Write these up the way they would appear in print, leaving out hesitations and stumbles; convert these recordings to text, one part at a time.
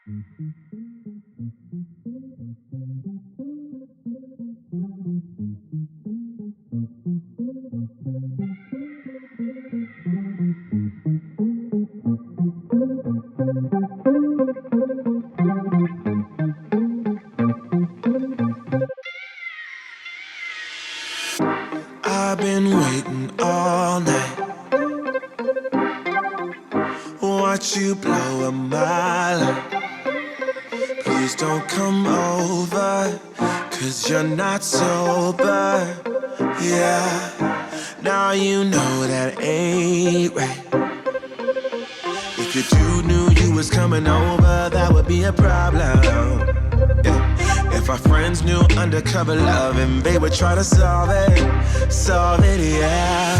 I've been waiting all night. Watch you blow up my life. Please don't come over, 'cause you're not sober. Yeah, now you know that ain't right. If your dude knew you was coming over, that would be a problem. Yeah. If our friends knew undercover love and they would try to solve it, yeah.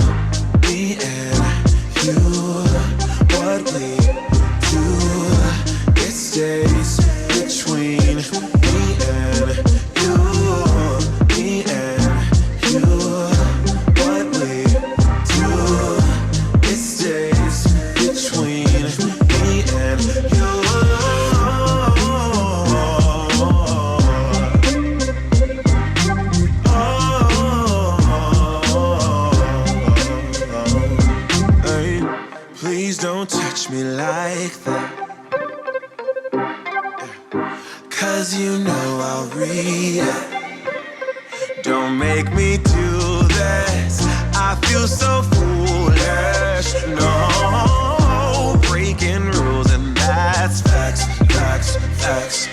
Me and you, what we do, it stays between me and you. Me and you, what we do, it stays between me and you. Please don't touch me like that, 'cause you know I'll read it. Don't make me do this, I feel so foolish. No, breaking rules and that's facts, facts, facts.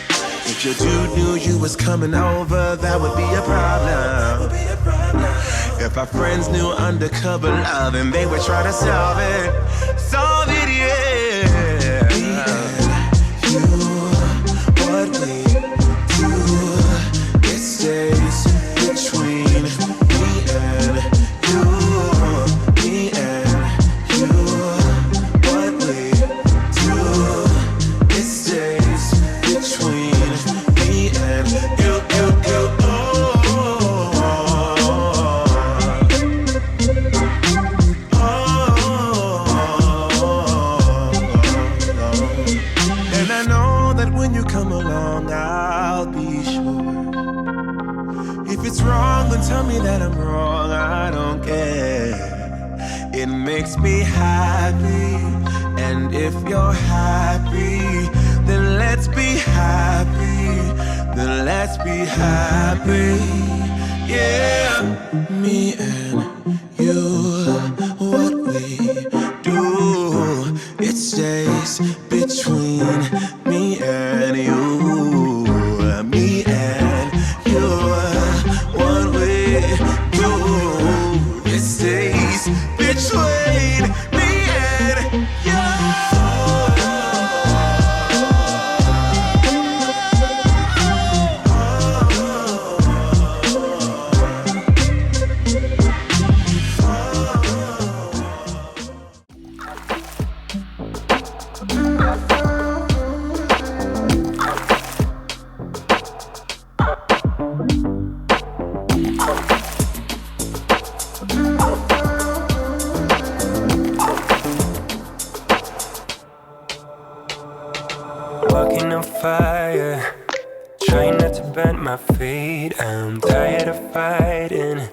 If your dude knew you was coming over, that would be a problem. If our friends knew undercover love and they would try to solve it, yeah. Me and you, what we do, it stays between me and you. Me and you, what we do, it stays between me and you. Wrong, then tell me that I'm wrong, I don't care. It makes me happy, and if you're happy, then let's be happy, then let's be happy. Yeah, me and you, what we do, it stays between me and you. Me and you, what we do, it stays between me and you. Walking on fire, trying not to burn my feet. I'm tired of fighting,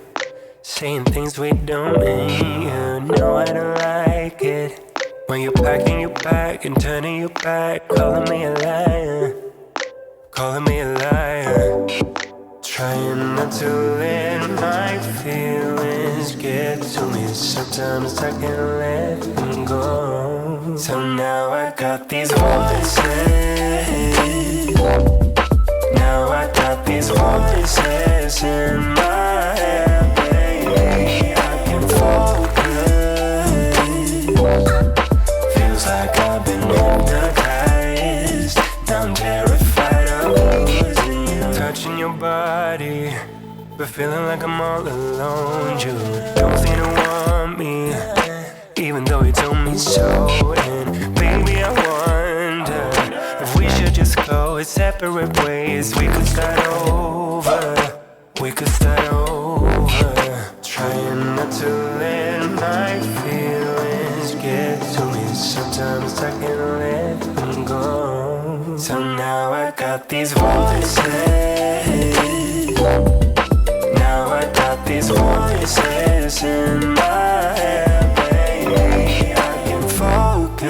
saying things we don't mean. You know I don't like it when you're packing your bag and turning your back, calling me a liar, calling me a liar. Trying not to let my feelings get to me. Sometimes I can't let them go. So now I got these voices. Now I got these voices in my head, baby. I can focus. Feels like I've been hypnotized. Now I'm terrified of losing you. Touching your body, but feeling like I'm all alone. You don't seem to want me, even though you told me so. And baby, I wonder if we should just go separate ways. We could start over, we could start over. Trying not to let my feelings get to me. Sometimes I can't let them go. So now I got these voices. Now I got these voices in my head, baby. I can focus.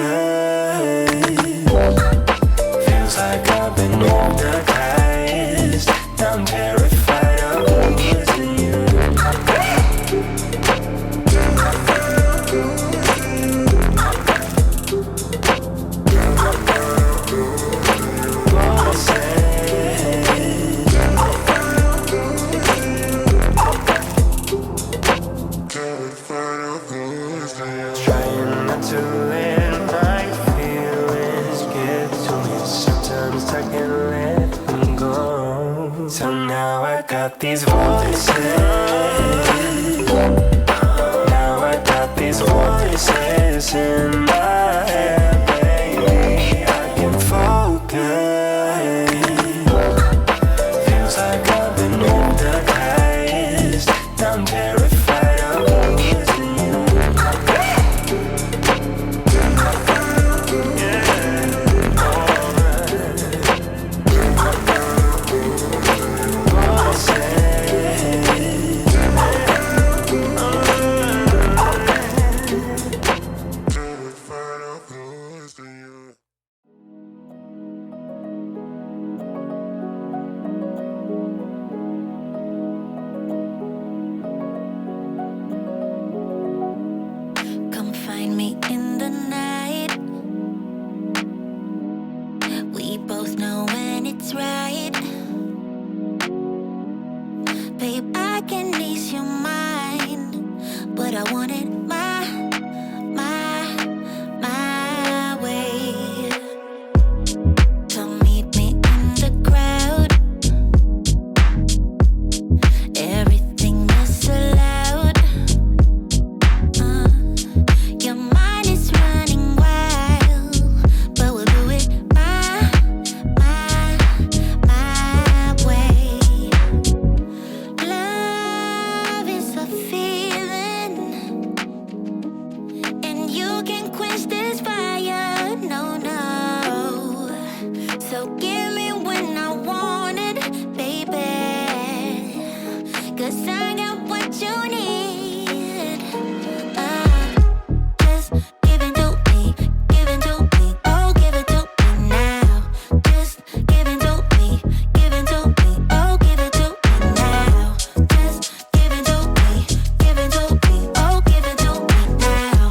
Feels like I've been hypnotized. I'm terrified of losing you. Trying not to let my feelings get to me. Sometimes I can't let them go. So now I got these voices. Now I got these voices in my head, baby. I can focus. Feels like I've been hypnotized. I'm terrified of losing you. Come find me in the night. We both know when it's right. Babe, I can ease your mind, but I want it my way. Come meet me in the crowd. Everything is allowed. Your mind is running wild, but we'll do it my way. Love is a feeling, and you can quench this fire, no. So give me when I want it, baby, 'cause I got what you need. Just give it to me, oh, give it to me now. Just give it to me, oh, give it to me now. Just give it to me, oh, give it to me now.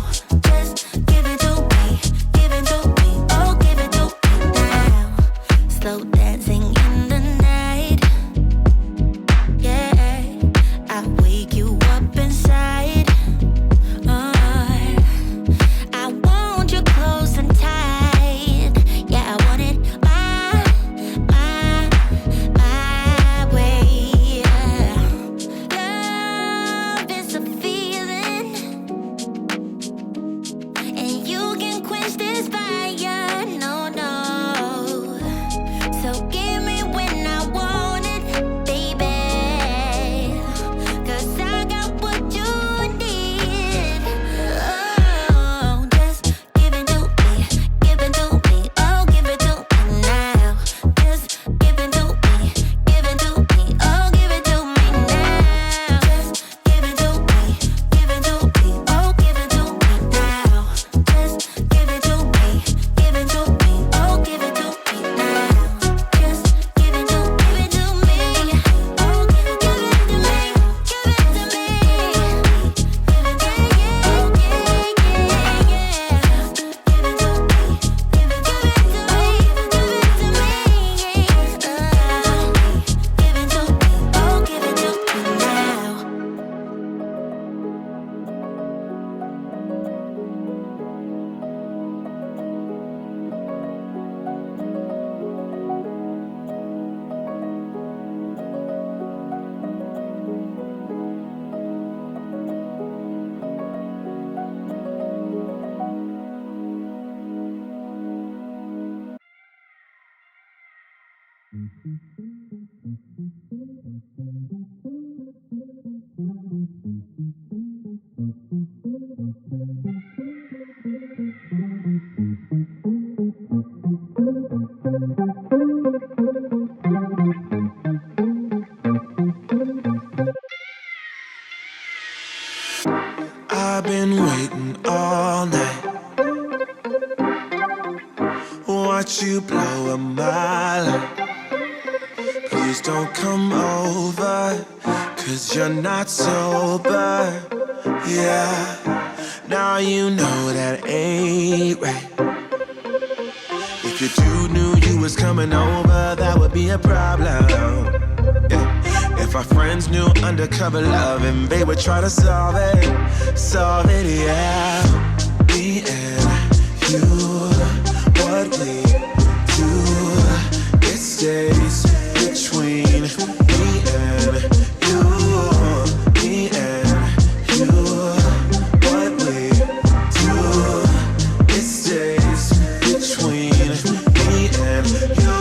Just give it to me, oh, give it to me now. Slow dancing in the night, yeah. I wake you up inside. I want you close and tight. Yeah, I want it my way. Love is a feeling, and you can quench this fire, no. So give me when I want it, baby, 'cause I got what you need. Oh, just give it to me, oh, give it to me now. Just give it to me, oh, give it to me now. Just give it to me, oh, give it to me now. Just give it to me, oh, give it to me now. Just give it to me, oh, give it to me, give it to me. I've been waiting all night. Watch you blow a mile. Please don't come over, 'cause you're not sober. Yeah, now you know that ain't right. If your dude knew you was coming over, that would be a problem. Yeah. If our friends knew undercover love and they would try to solve it, yeah. Me and you, what we do, it stays between me and you. Me and you, what we do, it stays between me and you.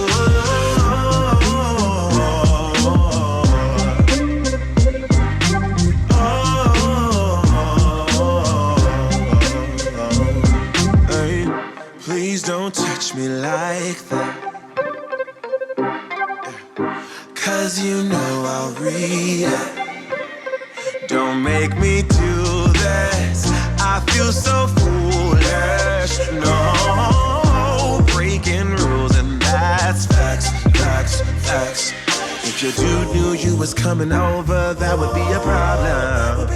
Please don't touch me like that, 'cause you know I'll read it. Don't make me do this, I feel so foolish. No, breaking rules and that's facts, facts, facts. If your dude knew you was coming over, that would be a problem.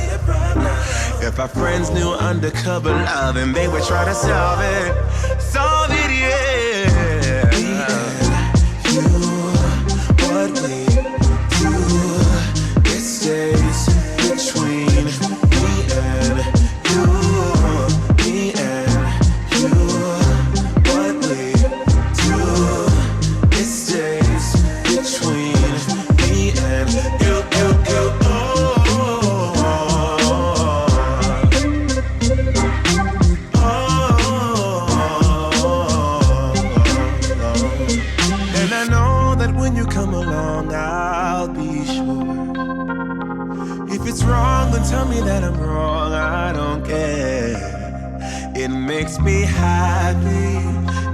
If our friends knew undercover love and they would try to solve it, yeah. Me and you, what we do, it stays between me and you. Me and you, what we do, it stays between me and you, you, you. Wrong, then tell me that I'm wrong, I don't care. It makes me happy,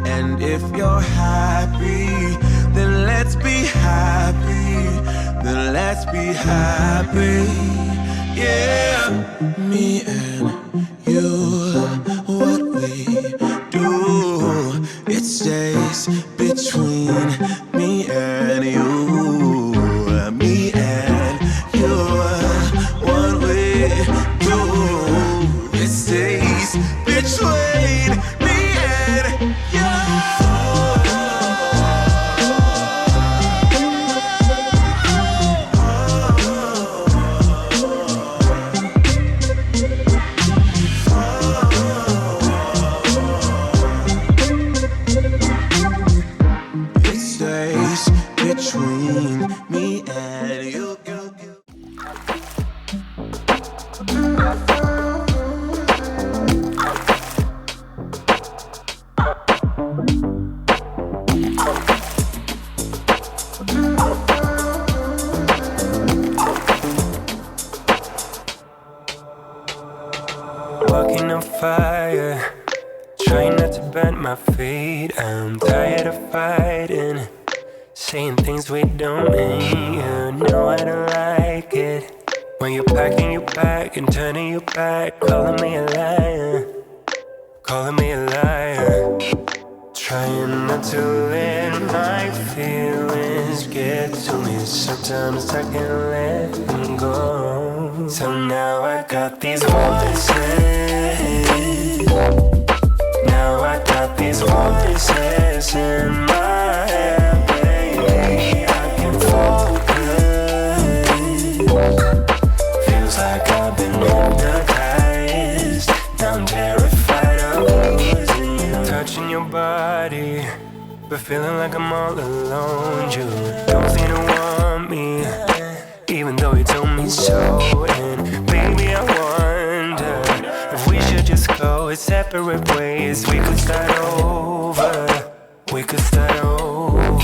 and if you're happy, then let's be happy, then let's be happy. Yeah, me and you, what we do, it stays between me and you. Me and you, what we do, it stays between me and you. It stays between me and you. Walking on fire, trying not to burn my feet. I'm tired of fighting, saying things we don't mean. You know I don't like it when you're packing your bag and turning your back, calling me a liar, calling me a liar. Trying not to let my feelings get to me. Sometimes I can't let them go. So now I got these voices. Now I got these voices in my head, baby. I can focus. Feels like I've been hypnotized. Now I'm terrified of losing you. Touching your body, but feeling like I'm all alone. You don't seem to want me, even though you told me so. And baby, I wonder if we should just go separate ways. We could start over, we could start over.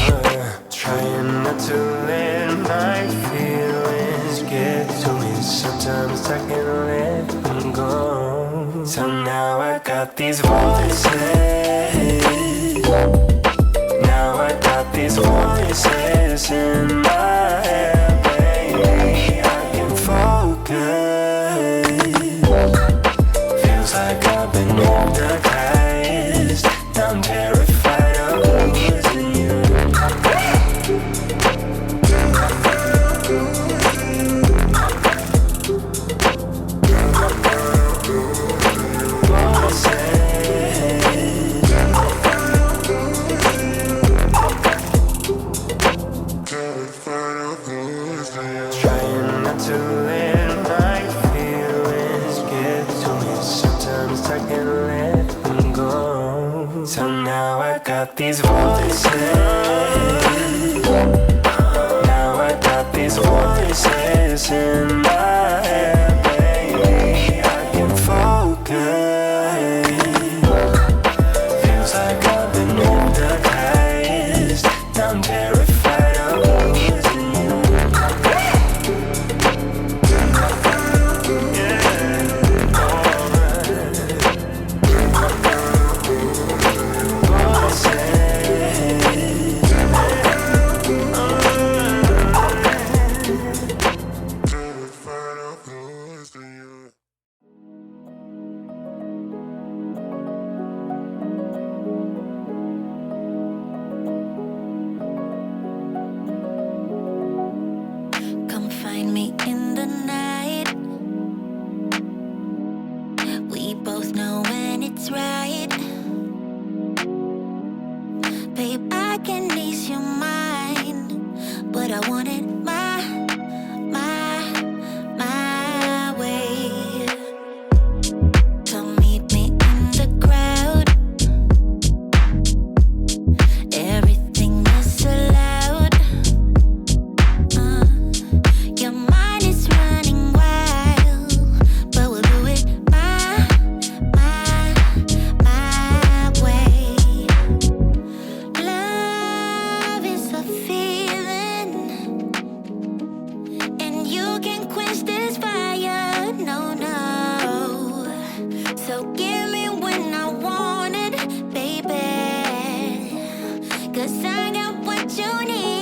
Trying not to let my feelings get to me. Sometimes I can't let them go. So now I got these voices. Now voices in my head, baby, I can focus. Feels like I've been hypnotized. Now I'm terrified of losing you. Trying not to let my feelings get to me. Sometimes I can't let them go. So now I got these voices. Now I got these voices in my head, baby, I can focus. Feels like I've been hypnotized. Now I'm terrified of losing you. Come find me in the night. We both know when it's right. Babe, I can ease your mind, but I want it my way. Come meet me in the crowd. Everything is so loud. Your mind is running wild, but we'll do it my way. Love is a feeling, and you can quench this fire, no. So give me when I want it, baby, 'cause I got what you need.